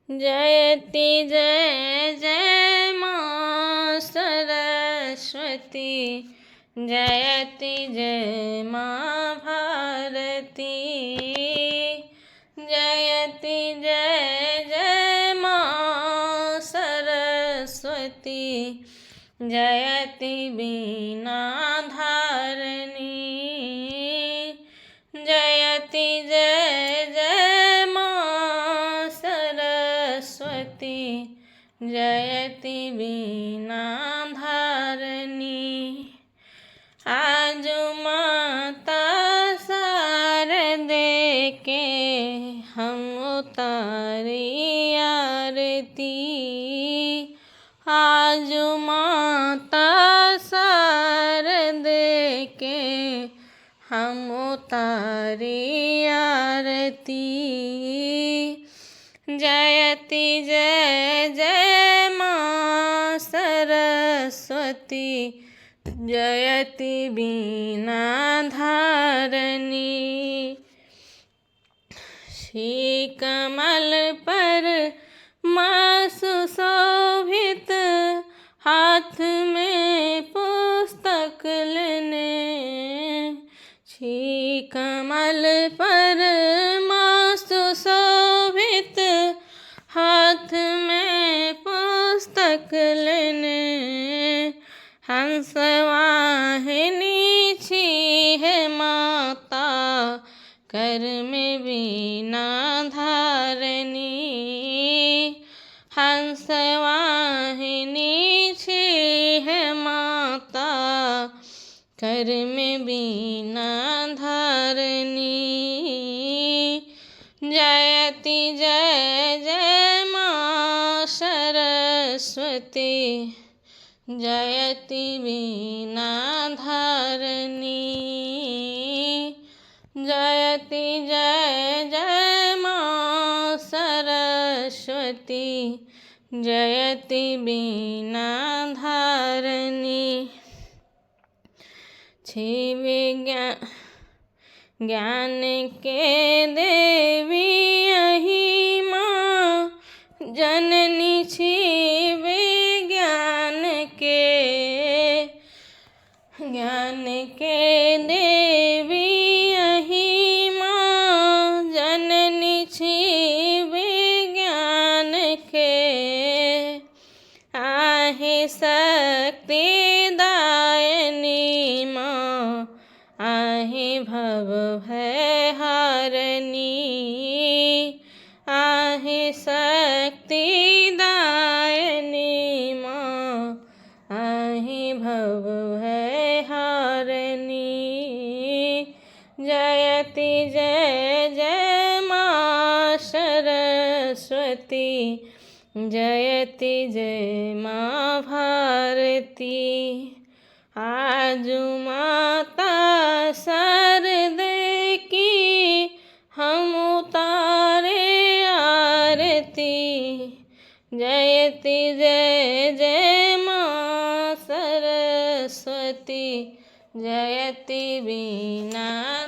जयति जय जय माँ सरस्वती, जयति जय माँ भारती, जयति जय जय माँ सरस्वती, जयति बीना धारणी, जयति जय जय माँ सरस्वती, जयति बीना धारणी। आज माता शारदे के हम उतारी आरती, आज माता शारदे के हम उतारी आरती, जयति जय जय माँ सरस्वती, जयति बीना धारणी। श्री कमल पर माँ सुशोभित, हाथ में पुस्तक लेने, श्री कमल पर माँ सुशोभित, हाथ में पुस्तक लेने, हंस वाहिनी छी है माता, कर में बीना धारणी, हंस वाहिनी छी है माता, कर में बीना धारणी, जयति जय जय माँ सरस्वती, जयति बीना धारणी, जयति जय जय माँ सरस्वती, जयति बीना धारणी। छी ज्ञान के देवी यही माँ, जननी छी विज्ञान के, ज्ञान के देवी यही माँ, जननी छी विज्ञान के, आहे शक्ति दायनी माँ, आहे भव भय हारनी, आहे शक्ति दायनी माँ, आहे भव भय हारनी, जयति जय जय माँ सरस्वती, जयति जय माँ भारती, आज माता शारदे की हम उतारे आरती, जयति जय जय माँ सरस्वती, जयति बीना